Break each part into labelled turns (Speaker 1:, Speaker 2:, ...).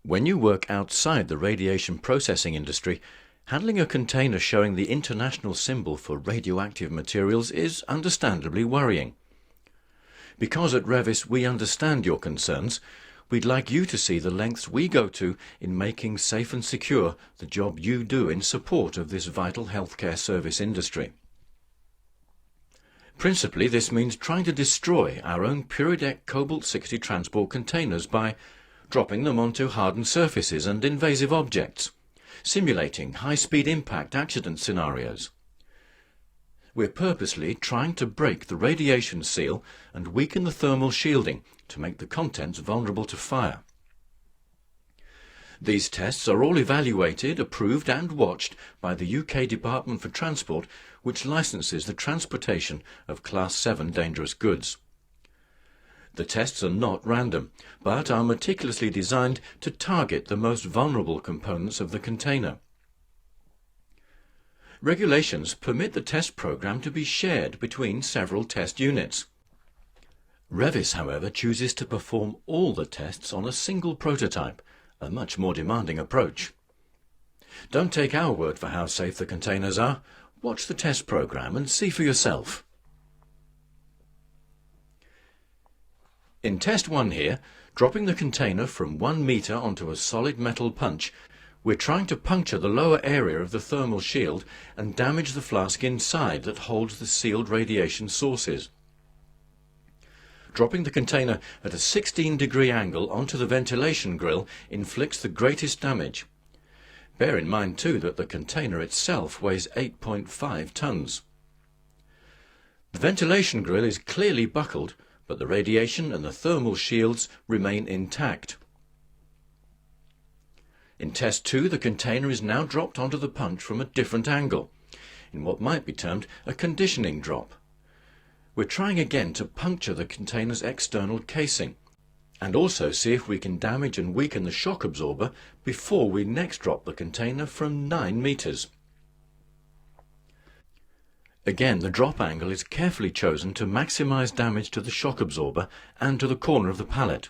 Speaker 1: When you work outside the radiation processing industry, handling a container showing the international symbol for radioactive materials is understandably worrying. Because at Revis we understand your concerns, we'd like you to see the lengths we go to in making safe and secure the job you do in support of this vital healthcare service industry. Principally, this means trying to destroy our own Pyridec cobalt-60 transport containers by dropping them onto hardened surfaces and invasive objects, simulating high-speed impact accident scenarios. We're purposely trying to break the radiation seal and weaken the thermal shielding to make the contents vulnerable to fire. These tests are all evaluated, approved and watched by the UK Department for Transport, which licenses the transportation of Class 7 dangerous goods. The tests are not random, but are meticulously designed to target the most vulnerable components of the container. Regulations permit the test program to be shared between several test units. Revis, however, chooses to perform all the tests on a single prototype, a much more demanding approach. Don't take our word for how safe the containers are. Watch the test program and see for yourself. In test 1 here, dropping the container from 1 meter onto a solid metal punch, we're trying to puncture the lower area of the thermal shield and damage the flask inside that holds the sealed radiation sources. Dropping the container at a 16-degree angle onto the ventilation grill inflicts the greatest damage. Bear in mind too that the container itself weighs 8.5 tons. The ventilation grill is clearly buckled, but the radiation and the thermal shields remain intact. In test 2, the container is now dropped onto the punch from a different angle, in what might be termed a conditioning drop. We're trying again to puncture the container's external casing, and also see if we can damage and weaken the shock absorber before we next drop the container from 9 meters. Again, the drop angle is carefully chosen to maximize damage to the shock absorber and to the corner of the pallet.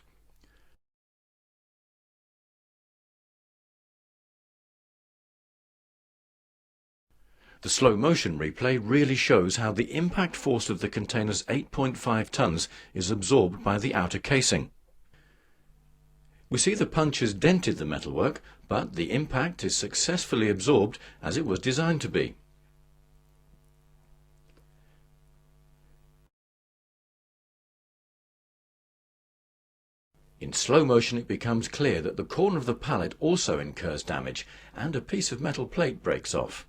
Speaker 1: The slow motion replay really shows how the impact force of the container's 8.5 tons is absorbed by the outer casing. We see the punch has dented the metalwork, but the impact is successfully absorbed as it was designed to be. In slow motion it becomes clear that the corner of the pallet also incurs damage and a piece of metal plate breaks off.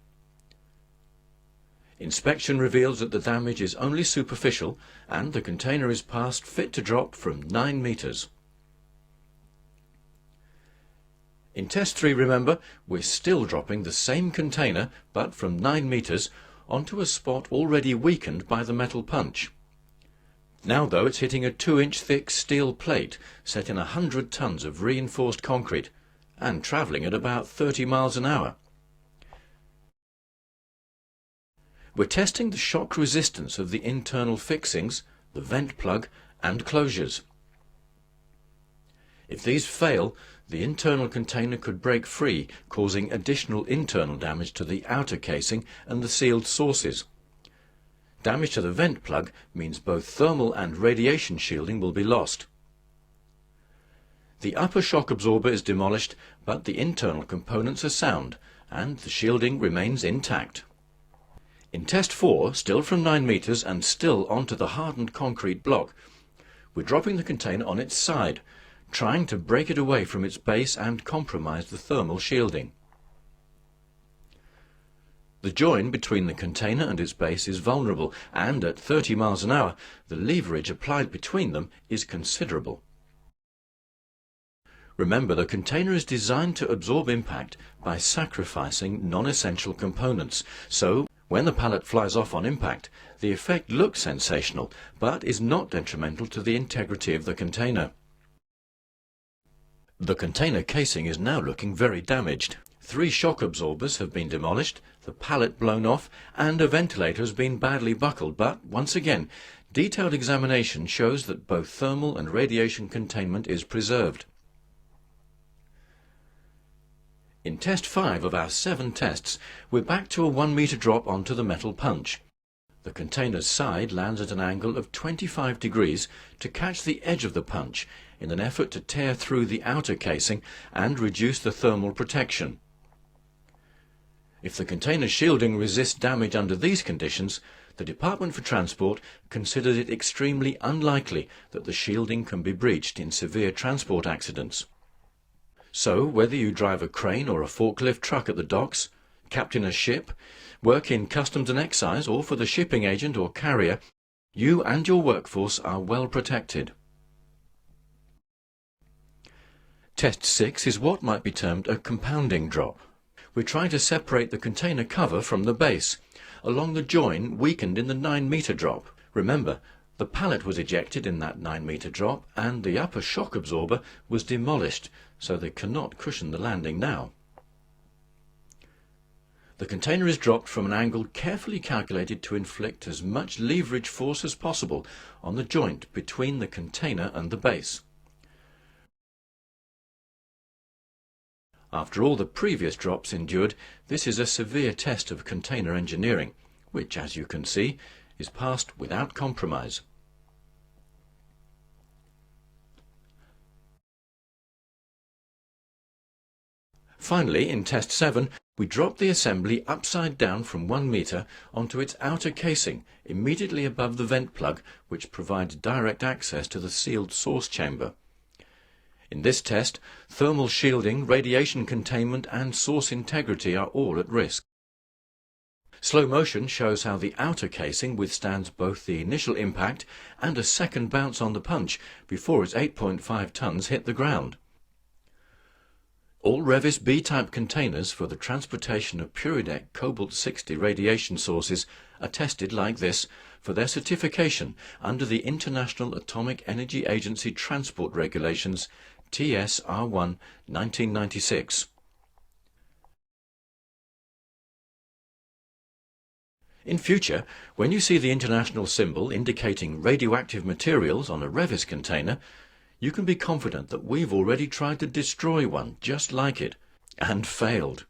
Speaker 1: Inspection reveals that the damage is only superficial and the container is passed fit to drop from 9 meters. In test 3, remember, we're still dropping the same container but from 9 meters onto a spot already weakened by the metal punch. Now though it's hitting a 2-inch thick steel plate set in 100 tons of reinforced concrete and travelling at about 30 miles an hour. We're testing the shock resistance of the internal fixings, the vent plug and closures. If these fail, the internal container could break free, causing additional internal damage to the outer casing and the sealed sources. Damage to the vent plug means both thermal and radiation shielding will be lost. The upper shock absorber is demolished, but the internal components are sound and the shielding remains intact. In test 4, still from 9 meters and still onto the hardened concrete block, we're dropping the container on its side, trying to break it away from its base and compromise the thermal shielding. The join between the container and its base is vulnerable, and at 30 miles an hour, the leverage applied between them is considerable. Remember, the container is designed to absorb impact by sacrificing non-essential components, so when the pallet flies off on impact, the effect looks sensational, but is not detrimental to the integrity of the container. The container casing is now looking very damaged. 3 shock absorbers have been demolished, the pallet blown off, and a ventilator has been badly buckled, but once again, detailed examination shows that both thermal and radiation containment is preserved. In test 5 of our 7 tests, we're back to a 1 metre drop onto the metal punch. The container's side lands at an angle of 25 degrees to catch the edge of the punch in an effort to tear through the outer casing and reduce the thermal protection. If the container shielding resists damage under these conditions, the Department for Transport considers it extremely unlikely that the shielding can be breached in severe transport accidents. So, whether you drive a crane or a forklift truck at the docks, captain a ship, work in customs and excise, or for the shipping agent or carrier, you and your workforce are well protected. Test 6 is what might be termed a compounding drop. We're trying to separate the container cover from the base, along the join weakened in the 9 metre drop. Remember, the pallet was ejected in that 9 metre drop and the upper shock absorber was demolished, so they cannot cushion the landing now. The container is dropped from an angle carefully calculated to inflict as much leverage force as possible on the joint between the container and the base. After all the previous drops endured, this is a severe test of container engineering, which, as you can see, is passed without compromise. Finally, in test 7, we drop the assembly upside down from 1 metre onto its outer casing, immediately above the vent plug, which provides direct access to the sealed source chamber. In this test, thermal shielding, radiation containment and source integrity are all at risk. Slow motion shows how the outer casing withstands both the initial impact and a second bounce on the punch before its 8.5 tons hit the ground. All Revis B-type containers for the transportation of Puridec Cobalt-60 radiation sources are tested like this for their certification under the International Atomic Energy Agency Transport Regulations TS-R1 1996. In future, when you see the international symbol indicating radioactive materials on a Revis container, you can be confident that we've already tried to destroy one just like it, and failed.